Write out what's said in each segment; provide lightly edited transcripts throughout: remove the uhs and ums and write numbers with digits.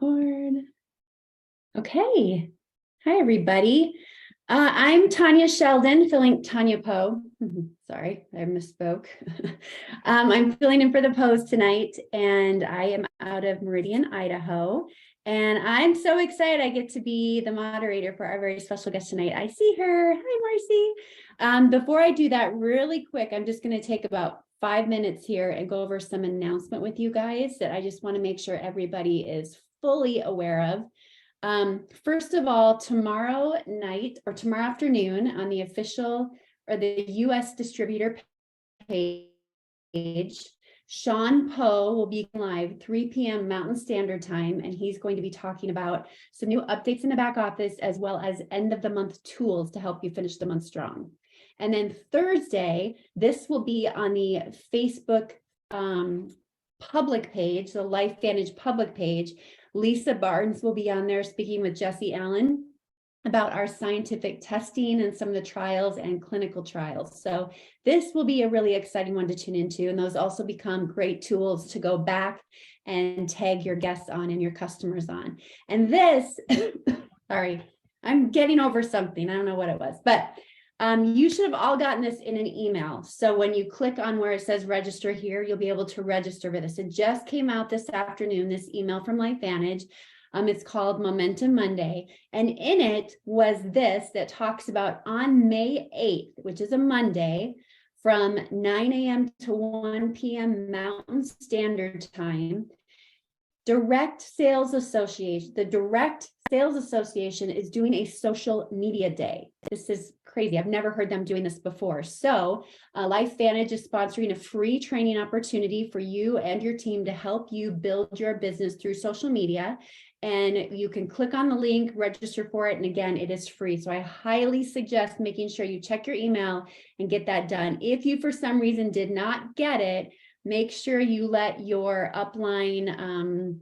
Record. Okay. Hi, everybody. I'm Tanya Sheldon, Tanya Poe. Sorry, I misspoke. I'm filling in for the pose tonight, and I am out of Meridian, Idaho. And I'm so excited I get to be the moderator for our very special guest tonight. I see her. Hi, Marci. Before I do that, really quick, I'm just going to take about 5 minutes here and go over some announcement with you guys that I just want to make sure everybody is fully aware of. First of all, tomorrow night or tomorrow afternoon on the official or the US distributor page, Sean Poe will be live 3 p.m. Mountain Standard Time, and he's going to be talking about some new updates in the back office as well as end of the month tools to help you finish the month strong. And then Thursday, this will be on the Facebook public page, the LifeVantage public page. Lisa Barnes will be on there speaking with Jesse Allen about our scientific testing and some of the trials and clinical trials. So this will be a really exciting one to tune into. And those also become great tools to go back and tag your guests on and your customers on. And this, sorry, I'm getting over something. I don't know what it was, but you should have all gotten this in an email. So when you click on where it says register here, you'll be able to register for this. It just came out this afternoon, this email from LifeVantage. It's called Momentum Monday. And in it was this that talks about on May 8th, which is a Monday, from 9 a.m. to 1 p.m. Mountain Standard Time, the Direct Sales Association is doing a social media day. This is crazy. I've never heard them doing this before. So LifeVantage is sponsoring a free training opportunity for you and your team to help you build your business through social media. And you can click on the link, register for it. And again, it is free. So I highly suggest making sure you check your email and get that done. If you, for some reason, did not get it, make sure you let your upline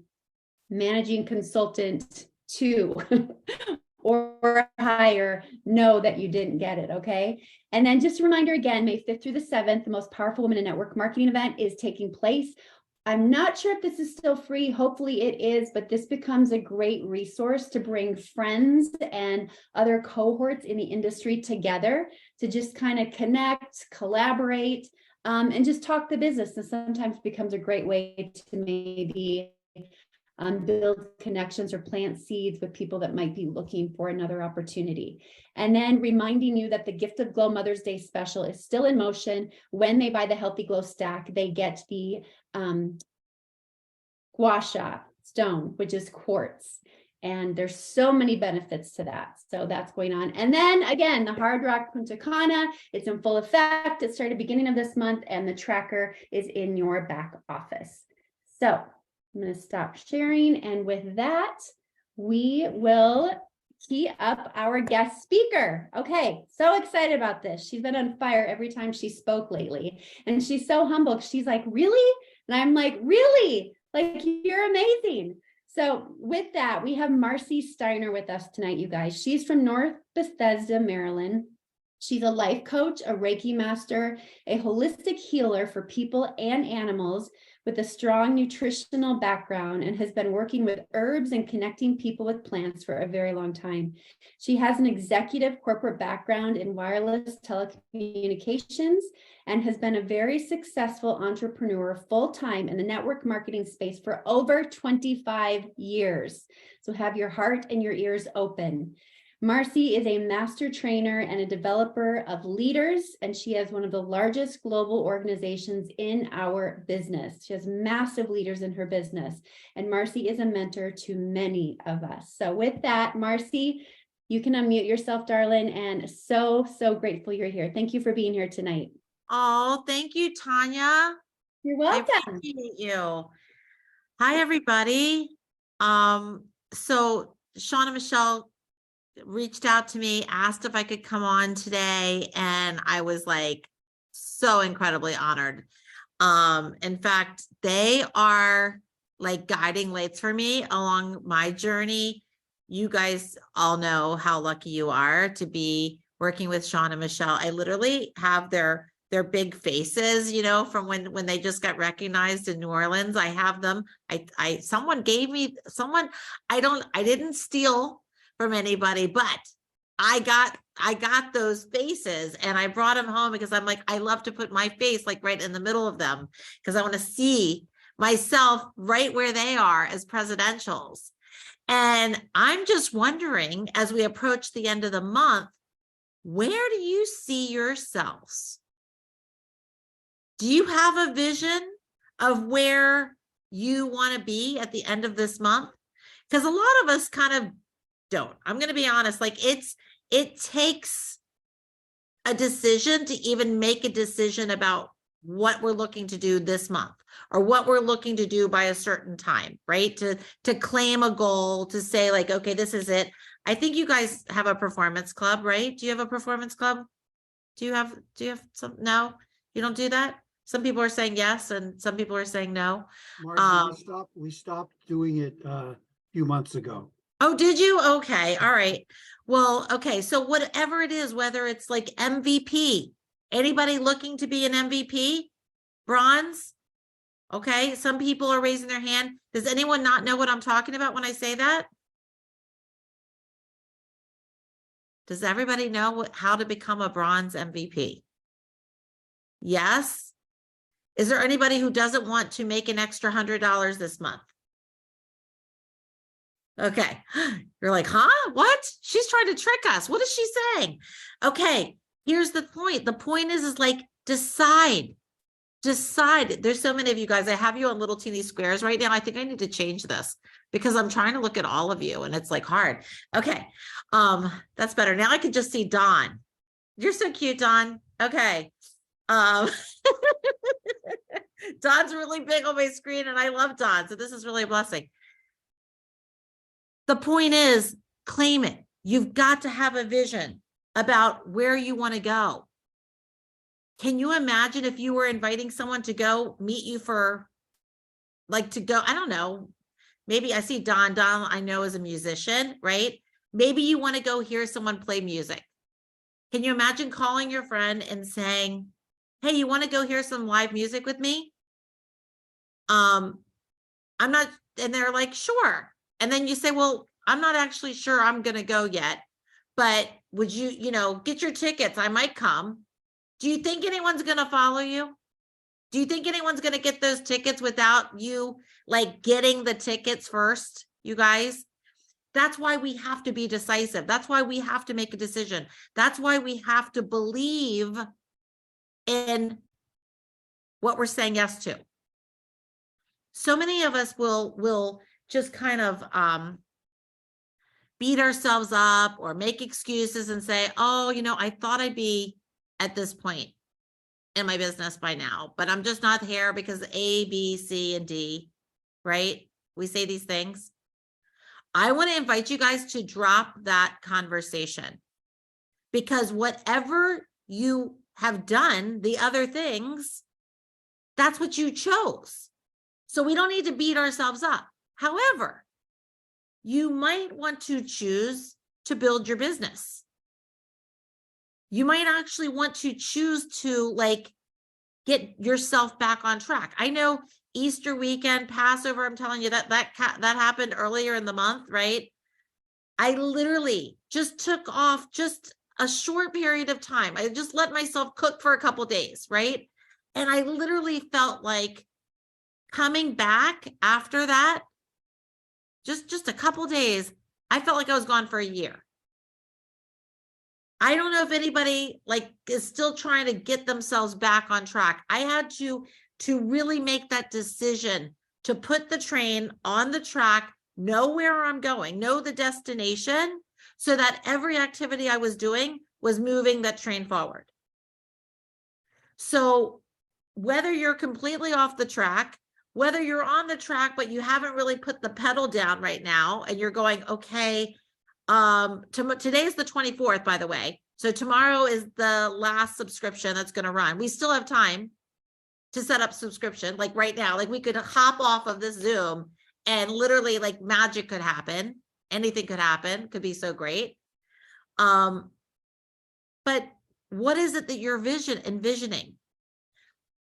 managing consultant 2 or higher know that you didn't get it, okay? And then just a reminder again, May 5th through the 7th, the most powerful women in network marketing event is taking place. I'm not sure if this is still free. Hopefully it is, but this becomes a great resource to bring friends and other cohorts in the industry together to just kind of connect, collaborate, and just talk the business. And sometimes becomes a great way to maybe build connections or plant seeds with people that might be looking for another opportunity. And then reminding you that the Gift of Glow Mother's Day special is still in motion. When they buy the Healthy Glow stack, they get the gua sha stone, which is quartz. And there's so many benefits to that. So that's going on. And then again, the Hard Rock Punta Cana, it's in full effect. It started beginning of this month and the tracker is in your back office. So I'm going to stop sharing. And with that, we will key up our guest speaker. Okay, so excited about this. She's been on fire every time she spoke lately. And she's so humble. She's like, really? And I'm like, really? Like, you're amazing. So with that, we have Marci Steiner with us tonight, you guys. She's from North Bethesda, Maryland. She's a life coach, a Reiki master, a holistic healer for people and animals with a strong nutritional background and has been working with herbs and connecting people with plants for a very long time. She has an executive corporate background in wireless telecommunications and has been a very successful entrepreneur full-time in the network marketing space for over 25 years. So have your heart and your ears open. Marci is a master trainer and a developer of leaders, and she has one of the largest global organizations in our business. She has massive leaders in her business, and Marci is a mentor to many of us. So with that, Marci, you can unmute yourself, darling, and so grateful you're here. Thank you for being here tonight. Oh, thank you, Tanya. You're welcome. I appreciate you. Hi, everybody. So Sean and Michelle reached out to me, asked if I could come on today, and I was like so incredibly honored. In fact, they are like guiding lights for me along my journey. You guys all know how lucky you are to be working with Sean and Michelle. I literally have their their big faces, you know, from when they just got recognized in New Orleans. I have them. Someone gave me I didn't steal from anybody, but I got those faces and I brought them home because I'm like, I love to put my face like right in the middle of them because I want to see myself right where they are as presidentials. And I'm just wondering, as we approach the end of the month, where do you see yourselves? Do you have a vision of where you want to be at the end of this month? Because a lot of us kind of don't. I'm going to be honest, like it takes a decision to even make a decision about what we're looking to do this month or what we're looking to do by a certain time, right? To claim a goal, to say like, okay, this is it. I think you guys have a performance club, right? Do you have a performance club? Do you have some? No, you don't do that. Some people are saying yes, and some people are saying no. Marci, we stopped doing it a few months ago. Oh, did you? Okay. All right. Well, okay. So whatever it is, whether it's like MVP, anybody looking to be an MVP? Bronze? Okay. Some people are raising their hand. Does anyone not know what I'm talking about when I say that? Does everybody know how to become a bronze MVP? Yes. Is there anybody who doesn't want to make an extra $100 this month? Okay. You're like, huh? What? She's trying to trick us. What is she saying? Okay. Here's the point. The point is like, decide. There's so many of you guys. I have you on little teeny squares right now. I think I need to change this because I'm trying to look at all of you and it's like hard. Okay. That's better. Now I can just see Dawn. You're so cute, Dawn. Okay. Dawn's really big on my screen and I love Dawn. So this is really a blessing. The point is, claim it. You've got to have a vision about where you want to go. Can you imagine if you were inviting someone to go meet you for, like, to go, I don't know, maybe I see Don I know is a musician, right? Maybe you want to go hear someone play music. Can you imagine calling your friend and saying, hey, you want to go hear some live music with me? I'm not, and they're like, sure. And then you say, well, I'm not actually sure I'm going to go yet, but would you, get your tickets? I might come. Do you think anyone's going to follow you? Do you think anyone's going to get those tickets without you like getting the tickets first, you guys? That's why we have to be decisive. That's why we have to make a decision. That's why we have to believe in what we're saying yes to. So many of us will just kind of beat ourselves up or make excuses and say, oh, I thought I'd be at this point in my business by now, but I'm just not here because A, B, C, and D, right? We say these things. I want to invite you guys to drop that conversation because whatever you have done, the other things, that's what you chose. So we don't need to beat ourselves up. However, you might want to choose to build your business. You might actually want to choose to get yourself back on track. I know Easter weekend, Passover, I'm telling you that happened earlier in the month, right? I literally just took off just a short period of time. I just let myself cook for a couple days, right? And I literally felt like coming back after that, just a couple days, I felt like I was gone for a year. I don't know if anybody is still trying to get themselves back on track. I had to really make that decision to put the train on the track, know where I'm going, know the destination, so that every activity I was doing was moving that train forward. So whether you're completely off the track, whether you're on the track, but you haven't really put the pedal down right now, and you're going, okay, today's the 24th, by the way. So tomorrow is the last subscription that's going to run. We still have time to set up subscription. Like right now, we could hop off of this Zoom and literally magic could happen. Anything could happen. Could be so great. But what is it that you're envisioning?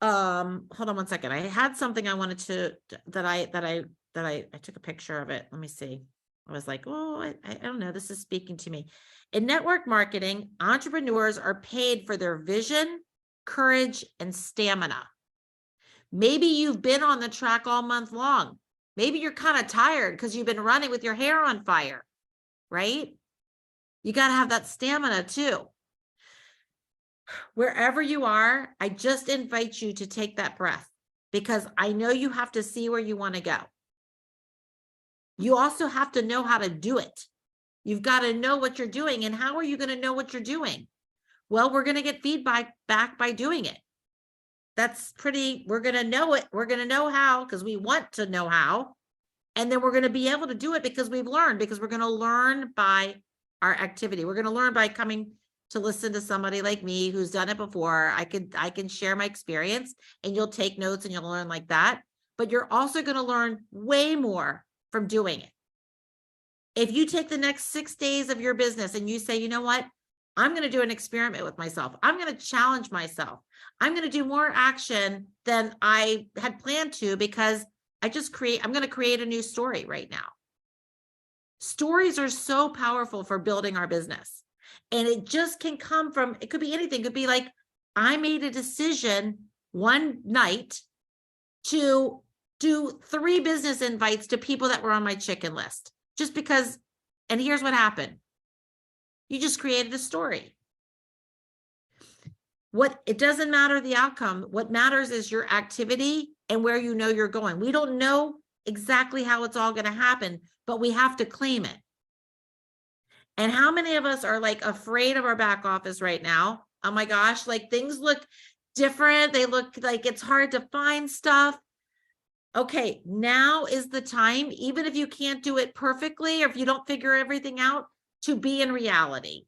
hold on one second. I had something I wanted to, I took a picture of it. Let me see. I was like, oh, I don't know. This is speaking to me. In network marketing, entrepreneurs are paid for their vision, courage, and stamina. Maybe you've been on the track all month long. Maybe you're kind of tired because you've been running with your hair on fire, right? You got to have that stamina too. Wherever you are, I just invite you to take that breath, because I know you have to see where you want to go. You also have to know how to do it. You've got to know what you're doing. And how are you going to know what you're doing? Well, we're going to get feedback back by doing it. We're going to know it. We're going to know how, because we want to know how. And then we're going to be able to do it because we've learned, because we're going to learn by our activity. We're going to learn by coming to listen to somebody like me who's done it before. I can share my experience, and you'll take notes and you'll learn like that. But you're also going to learn way more from doing it. If you take the next 6 days of your business and you say, you know what, I'm going to do an experiment with myself. I'm going to challenge myself. I'm going to do more action than I had planned to, because I'm going to create a new story right now. Stories are so powerful for building our business. And it just can come from, it could be anything. It could be like, I made a decision one night to do 3 business invites to people that were on my chicken list, just because, and here's what happened. You just created a story. It doesn't matter the outcome. What matters is your activity and where you know you're going. We don't know exactly how it's all going to happen, but we have to claim it. And how many of us are like afraid of our back office right now? Oh my gosh, like things look different. They look like it's hard to find stuff. Okay, now is the time, even if you can't do it perfectly, or if you don't figure everything out, to be in reality.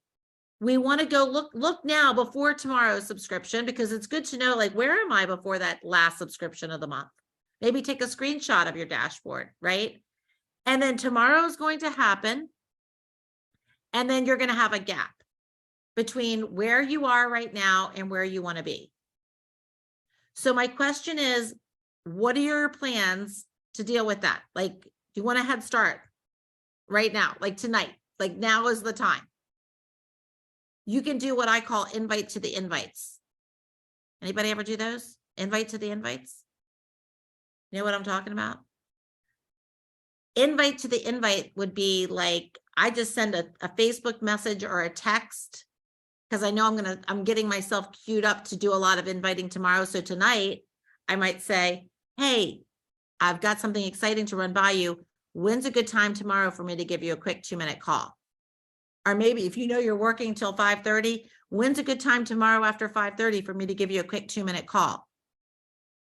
We want to go look now before tomorrow's subscription, because it's good to know, like, where am I before that last subscription of the month? Maybe take a screenshot of your dashboard, right? And then tomorrow is going to happen. And then you're going to have a gap between where you are right now and where you want to be. So my question is, what are your plans to deal with that? Like, do you want a head start right now, like tonight? Like, now is the time. You can do what I call invite to the invites. Anybody ever do those? Invite to the invites? You know what I'm talking about? Invite to the invite would be like, I just send a Facebook message or a text, because I know I'm getting myself queued up to do a lot of inviting tomorrow. So tonight I might say, hey, I've got something exciting to run by you. When's a good time tomorrow for me to give you a quick 2-minute call? Or maybe if you know you're working till 5:30, when's a good time tomorrow after 5:30 for me to give you a quick 2-minute call?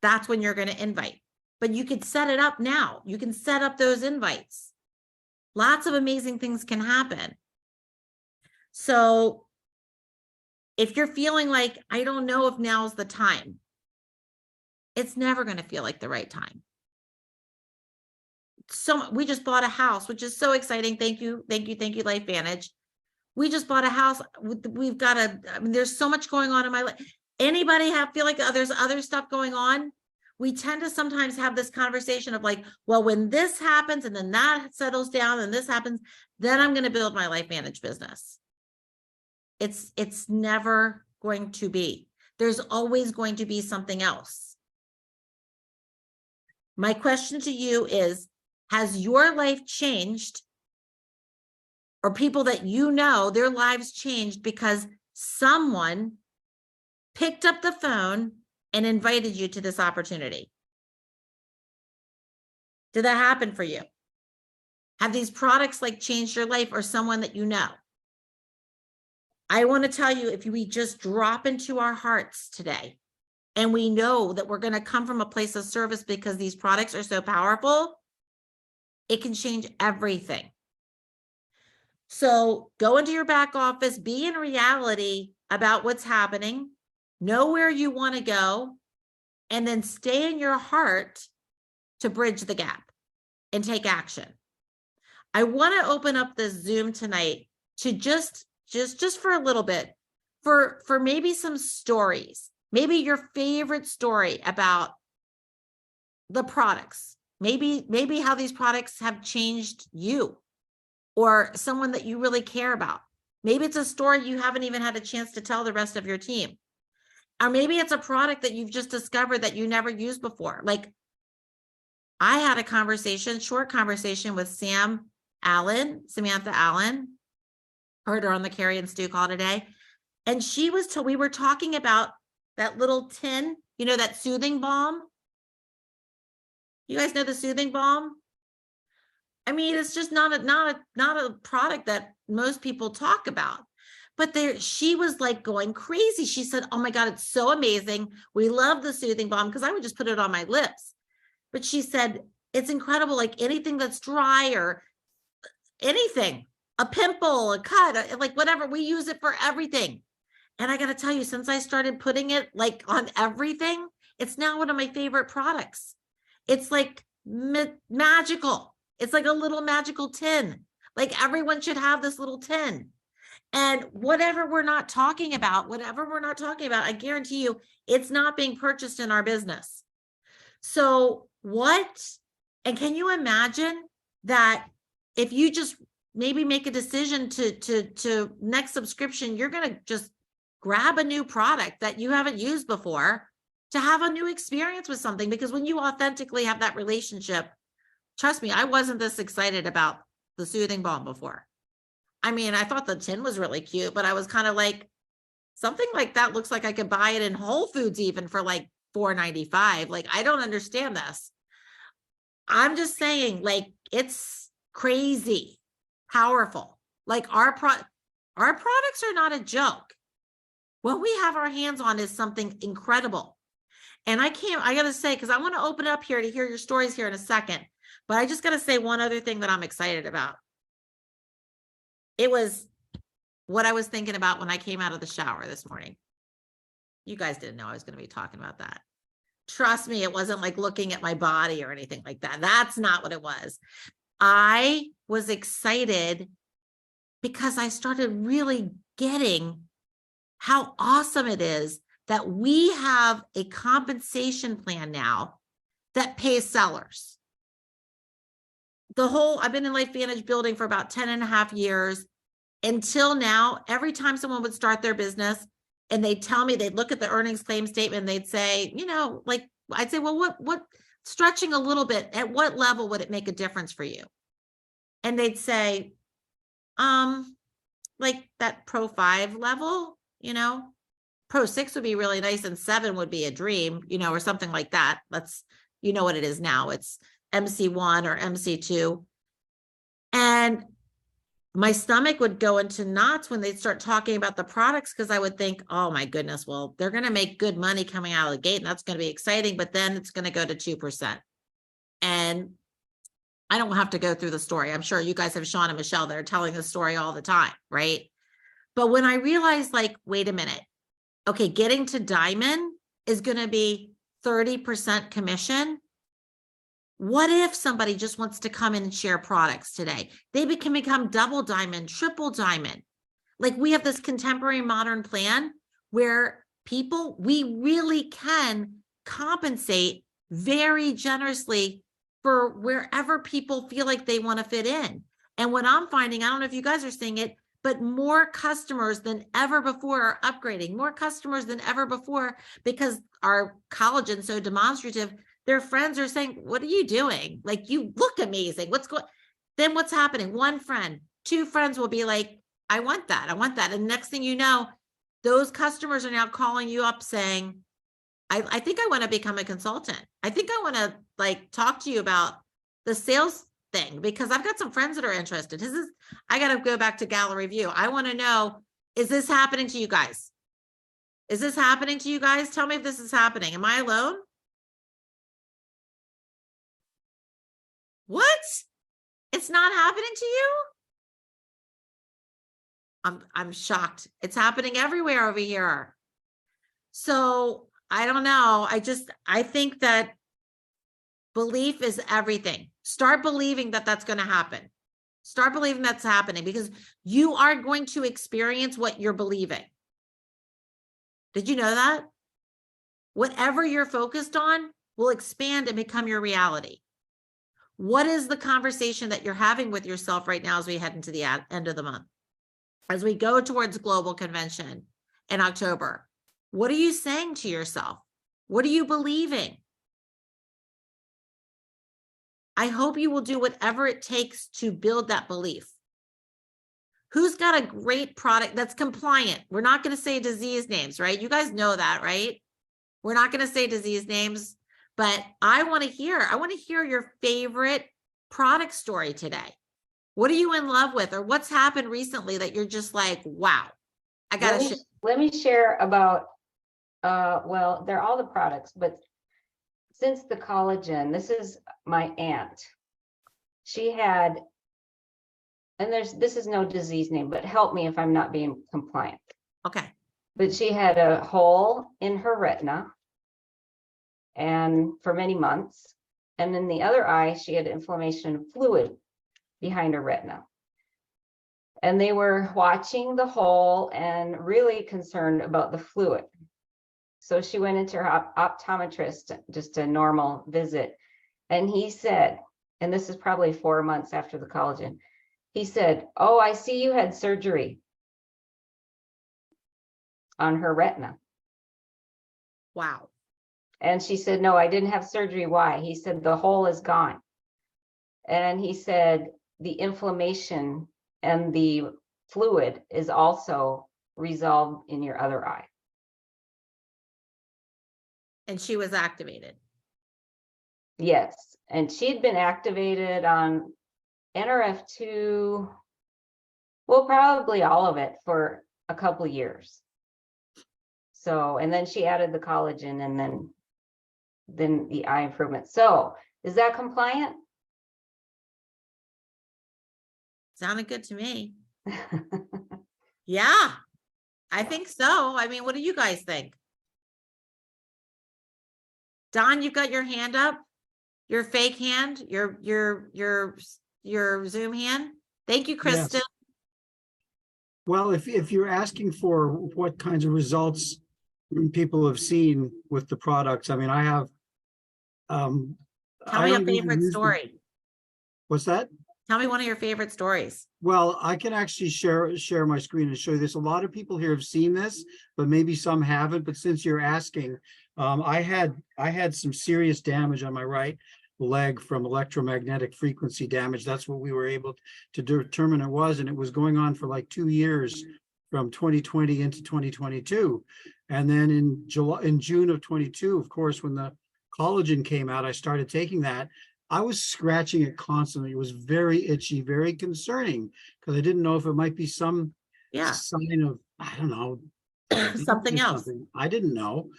That's when you're going to invite. But you could set it up now. You can set up those invites. Lots of amazing things can happen. So if you're feeling like, I don't know if now's the time, it's never going to feel like the right time. So we just bought a house, which is so exciting. Thank you, LifeVantage. We just bought a house. We've got there's so much going on in my life. Anybody feel like there's other stuff going on? We tend to sometimes have this conversation of like, well, when this happens and then that settles down and this happens, then I'm going to build my LifeVantage business. It's never going to be. There's always going to be something else. My question to you is, has your life changed, or people that you know, their lives changed because someone picked up the phone and invited you to this opportunity? Did that happen for you? Have these products like changed your life, or someone that you know? I want to tell you, if we just drop into our hearts today, and we know that we're going to come from a place of service because these products are so powerful, it can change everything. So go into your back office, be in reality about what's happening, know where you want to go, and then stay in your heart to bridge the gap and take action. I want to open up this Zoom tonight to just for a little bit, for maybe some stories, maybe your favorite story about the products, maybe how these products have changed you or someone that you really care about. Maybe it's a story you haven't even had a chance to tell the rest of your team. Or maybe it's a product that you've just discovered that you never used before. Like I had a short conversation with Samantha Allen, heard her on the Carrie and Stu call today. And we were talking about that little tin, that soothing balm. You guys know the soothing balm? I mean, it's just not a product that most people talk about. But she was like going crazy. She said, "Oh my God, it's so amazing. We love the soothing balm," because I would just put it on my lips. But she said, it's incredible. Like anything that's dry or anything, a pimple, a cut, like whatever, we use it for everything. And I got to tell you, since I started putting it like on everything, it's now one of my favorite products. It's like magical. It's like a little magical tin. Like everyone should have this little tin. And whatever we're not talking about, I guarantee you it's not being purchased in our business. So and can you imagine that if you just maybe make a decision to next subscription, you're going to just grab a new product that you haven't used before to have a new experience with something. Because when you authentically have that relationship, trust me, I wasn't this excited about the soothing balm before. I mean, I thought the tin was really cute, but I was kind of like, something like that looks like I could buy it in Whole Foods even for like $4.95. Like, I don't understand this. I'm just saying, like, it's crazy powerful. Like our products are not a joke. What we have our hands on is something incredible. And I got to say, because I want to open up here to hear your stories here in a second, but I just got to say one other thing that I'm excited about. It was what I was thinking about when I came out of the shower this morning. You guys didn't know I was going to be talking about that. Trust me, it wasn't like looking at my body or anything like that. That's not what it was. I was excited because I started really getting how awesome it is that we have a compensation plan now that pays sellers. I've been in LifeVantage building for about 10 and a half years. Until now, every time someone would start their business and they'd tell me, they'd look at the earnings claim statement and they'd say, like, I'd say, well, what stretching a little bit, at what level would it make a difference for you? And they'd say, like that Pro 5 level, Pro 6 would be really nice and 7 would be a dream, or something like that. What it is now. It's MC1 or MC2. And my stomach would go into knots when they'd start talking about the products, because I would think, oh my goodness, well, they're going to make good money coming out of the gate and that's going to be exciting, but then it's going to go to 2%. And I don't have to go through the story. I'm sure you guys have Sean and Michelle that are telling the story all the time, right? But when I realized, like, wait a minute, okay, getting to diamond is going to be 30% commission. What if somebody just wants to come in and share products today? They can become double diamond, triple diamond. Like, we have this contemporary modern plan where we really can compensate very generously for wherever people feel like they want to fit in. And what I'm finding, I don't know if you guys are seeing it, but more customers than ever before are upgrading, more customers than ever before, because our collagen's so demonstrative. Their friends are saying, what are you doing? Like, you look amazing. Then what's happening? One friend, two friends will be like, I want that. I want that. And next thing you know, those customers are now calling you up saying, I think I want to become a consultant. I think I want to talk to you about the sales thing, because I've got some friends that are interested. I got to go back to gallery view. I want to know, is this happening to you guys? Is this happening to you guys? Tell me if this is happening. Am I alone? What? It's not happening to you? I'm shocked. It's happening everywhere over here. So I don't know. I think that belief is everything. Start believing that that's going to happen. Start believing that's happening, because you are going to experience what you're believing. Did you know that? Whatever you're focused on will expand and become your reality. What is the conversation that you're having with yourself right now as we head into the end of the month? As we go towards global convention in October, what are you saying to yourself? What are you believing? I hope you will do whatever it takes to build that belief. Who's got a great product that's compliant? We're not going to say disease names, right? You guys know that, right? We're not going to say disease names, but I want to hear your favorite product story today. What are you in love with, or what's happened recently that you're just like, wow, I got to share. Let me share about, well, they're all the products, but since the collagen, this is my aunt. She had, and this is no disease name, but help me if I'm not being compliant. Okay. But she had a hole in her retina and for many months. And in the other eye, she had inflammation and fluid behind her retina. And they were watching the hole and really concerned about the fluid. So she went into her optometrist, just a normal visit. And he said, and this is probably 4 months after the collagen, he said, "Oh, I see you had surgery on her retina." Wow. And she said, "No, I didn't have surgery." Why? He said, "The hole is gone." And he said, "The inflammation and the fluid is also resolved in your other eye." And she was activated. Yes. And she'd been activated on NRF2, well, probably all of it for a couple of years. So, and then she added the collagen and then the eye improvement. So is that compliant? Sounded good to me. Yeah, I think so. I mean, what do you guys think? Don, you've got your hand up, your fake hand, your Zoom hand. Thank you, Kristen. Yes. Well, if you're asking for what kinds of results people have seen with the products, I mean, I have. Tell me a favorite story. What's that? Tell me one of your favorite stories. Well, I can actually share my screen and show you this. A lot of people here have seen this, but maybe some haven't. But since you're asking, I had some serious damage on my right leg from electromagnetic frequency damage. That's what we were able to determine it was, and it was going on for like 2 years, from 2020 into 2022. And then in June of 22, of course, when the collagen came out, I started taking that. I was scratching it constantly. It was very itchy, very concerning, because I didn't know if it might be some sign of, I don't know, something else. I didn't know.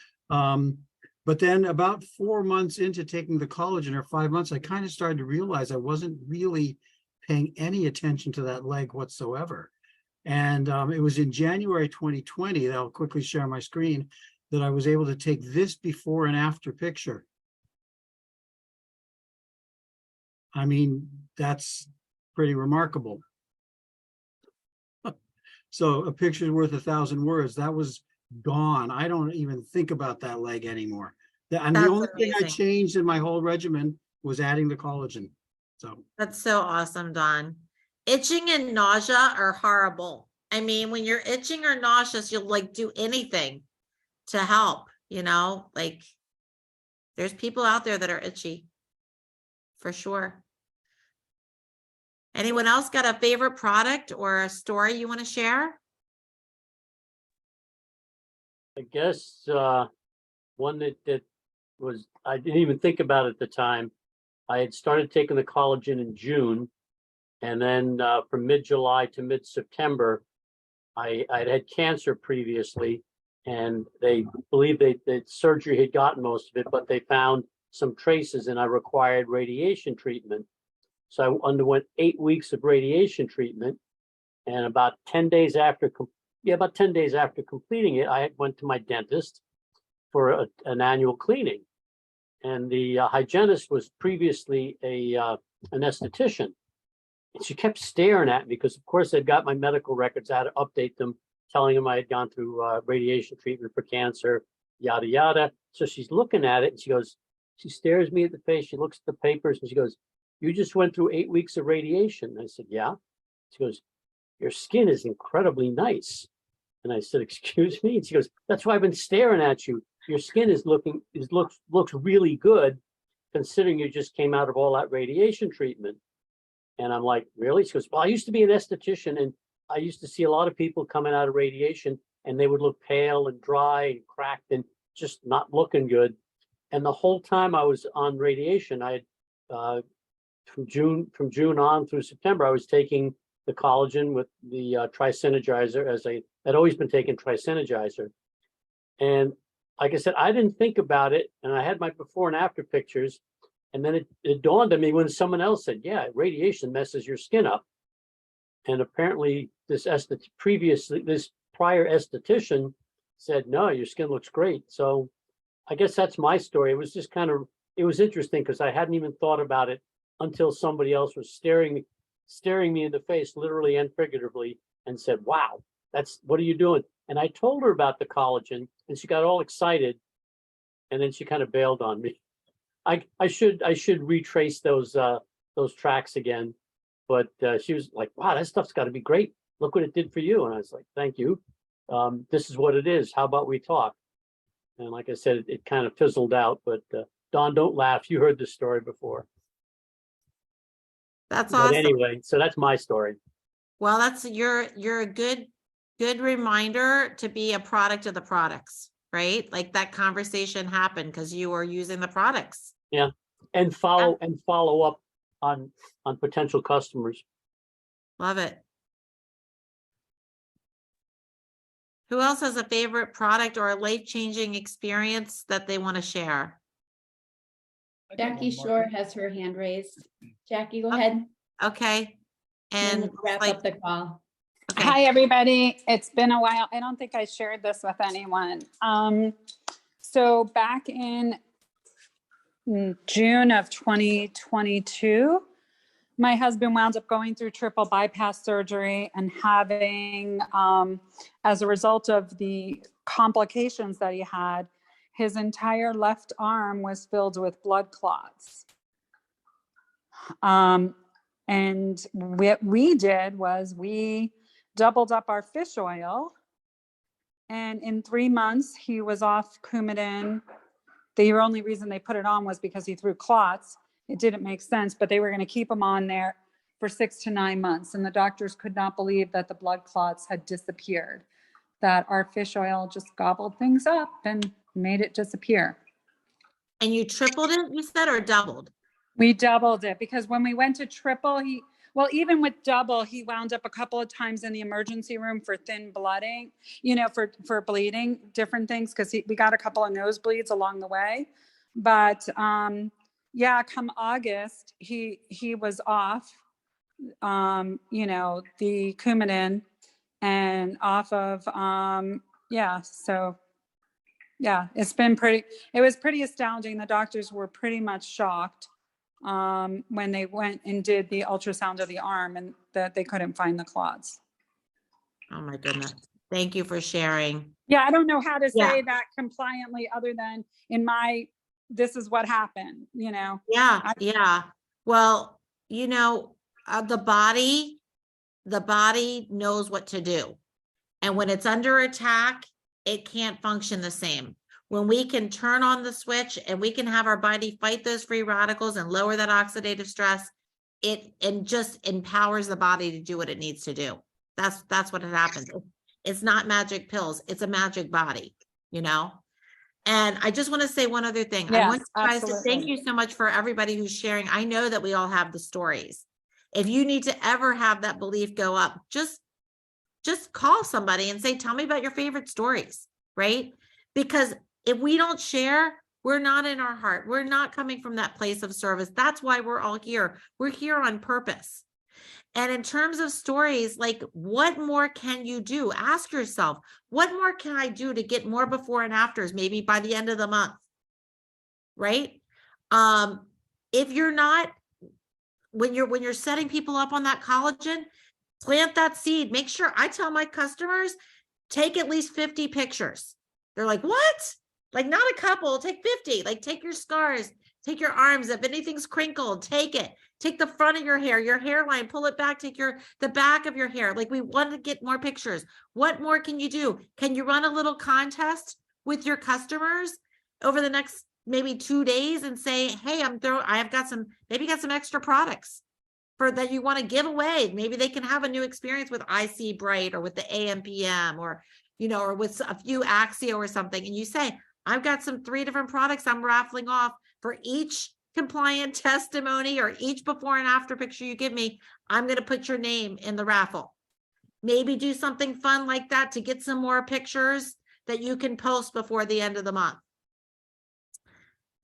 But then about 4 months into taking the collagen, or 5 months, I kind of started to realize I wasn't really paying any attention to that leg whatsoever. And it was in January 2020, that I'll quickly share my screen, that I was able to take this before and after picture. I mean, that's pretty remarkable. So a picture's worth 1,000 words. That was gone. I don't even think about that leg anymore. And the only thing I changed in my whole regimen was adding the collagen. So that's so awesome, Don. Itching and nausea are horrible. I mean, when you're itching or nauseous, you'll like do anything to help, you know, like there's people out there that are itchy for sure. Anyone else got a favorite product or a story you want to share? I guess one that was, I didn't even think about at the time. I had started taking the collagen in June, and then from mid-July to mid-September, I had cancer previously, and they believed that surgery had gotten most of it, but they found some traces, and I required radiation treatment. So I underwent 8 weeks of radiation treatment, and about 10 days after completing it, I went to my dentist for an annual cleaning. And the hygienist was previously an esthetician. And she kept staring at me because, of course, they'd got my medical records. I had to update them, telling them I had gone through radiation treatment for cancer yada, yada. So she's looking at it and she stares me at the face. She looks at the papers and she goes, you just went through 8 weeks of radiation. I said, yeah. She goes, your skin is incredibly nice. And I said, excuse me? And she goes, that's why I've been staring at you. Your skin looks really good considering you just came out of all that radiation treatment. And I'm like, really? She goes, well, I used to be an esthetician and I used to see a lot of people coming out of radiation and they would look pale and dry and cracked and just not looking good. And the whole time I was on radiation, I had from June on through September, I was taking the collagen with the Tri-Synergizer, as I had always been taking Tri-Synergizer. And like I said, I didn't think about it. And I had my before and after pictures. And then it dawned on me when someone else said, yeah, radiation messes your skin up. And apparently this prior esthetician said, no, your skin looks great. So I guess that's my story. It was just it was interesting because I hadn't even thought about it until somebody else was staring me in the face, literally and figuratively, and said, wow, what are you doing? And I told her about the collagen and she got all excited. And then she kind of bailed on me. I should retrace those tracks again. But she was like, wow, that stuff's got to be great. Look what it did for you. And I was like, thank you. This is what it is. How about we talk? And like I said, it kind of fizzled out. But Dawn, don't laugh. You heard this story before. That's But awesome. anyway, so that's my story. Well, you're a good reminder to be a product of the products, right? Like that conversation happened because you were using the products. Yeah. And follow up on potential customers. Love it. Who else has a favorite product or a life-changing experience that they want to share? Jackie Shore has her hand raised. Jackie, go ahead. Okay. And And then wrap like, up the call. okay. Hi, everybody. It's been a while. I don't think I shared this with anyone. So back in June of 2022, my husband wound up going through triple bypass surgery and having, as a result of the complications that he had, his entire left arm was filled with blood clots. And what we did was we doubled up our fish oil. And in 3 months, he was off Coumadin. The only reason they put it on was because he threw clots. It didn't make sense, but they were going to keep him on there for 6 to 9 months. And the doctors could not believe that the blood clots had disappeared, that our fish oil just gobbled things up and made it disappear. And you tripled it, you said, or doubled? We doubled it because when we went to triple, even with double, he wound up a couple of times in the emergency room for thin blooding, for bleeding, different things, because we got a couple of nosebleeds along the way. But come August, he was off, the Coumadin and off of, it was pretty astounding. The doctors were pretty much shocked when they went and did the ultrasound of the arm and that they couldn't find the clots. Oh my goodness. Thank you for sharing. Yeah, I don't know how to say that compliantly other than this is what happened, Yeah. Well, the body knows what to do. And when it's under attack, it can't function the same. When we can turn on the switch and we can have our body fight those free radicals and lower that oxidative stress, it just empowers the body to do what it needs to do. That's what happens. It's not magic pills. It's a magic body, And I just want to say one other thing. Yes, I want you guys absolutely. to thank you so much for everybody who's sharing. I know that we all have the stories. If you need to ever have that belief go up, just call somebody and say, tell me about your favorite stories, right? Because if we don't share, we're not in our heart. We're not coming from that place of service. That's why we're all here. We're here on purpose. And in terms of stories, like what more can you do? Ask yourself, what more can I do to get more before and afters, maybe by the end of the month, right? If you're not, when you're setting people up on that collagen, plant that seed. Make sure, I tell my customers, take at least 50 pictures. They're like, what? Like not a couple, take 50, like take your scars, take your arms. If anything's crinkled, take it. Take the front of your hairline, pull it back, take the back of your hair. Like we want to get more pictures. What more can you do? Can you run a little contest with your customers over the next maybe 2 days and say, hey, I've got some extra products for that you want to give away. Maybe they can have a new experience with IC Bright or with the AMPM or, or with a few Axio or something. And you say, I've got 3 different products I'm raffling off for each compliant testimony or each before and after picture you give me. I'm going to put your name in the raffle. Maybe do something fun like that to get some more pictures that you can post before the end of the month.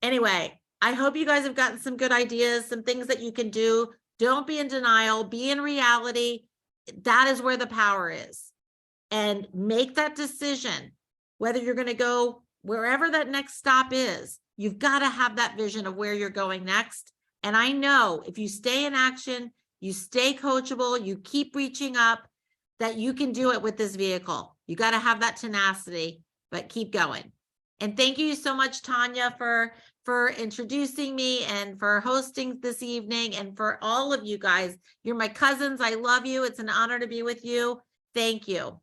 Anyway, I hope you guys have gotten some good ideas, some things that you can do. Don't be in denial, be in reality. That is where the power is. And make that decision, whether you're going to go wherever that next stop is. You've got to have that vision of where you're going next. And I know if you stay in action, you stay coachable, you keep reaching up, that you can do it with this vehicle. You got to have that tenacity, but keep going. And thank you so much, Tanya, for introducing me and for hosting this evening, and for all of you guys. You're my cousins. I love you. It's an honor to be with you. Thank you.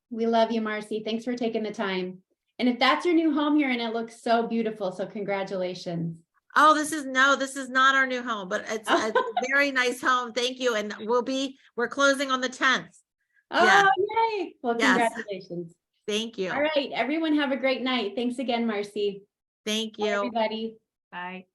We love you, Marci. Thanks for taking the time. And if that's your new home here, and it looks so beautiful, so congratulations. Oh, this is not our new home, but it's a very nice home. Thank you. And we're closing on the 10th. Oh, Yeah. yay. Well, Yes. congratulations. Thank you. All right, everyone have a great night. Thanks again, Marci. Thank Bye, you. everybody. Bye.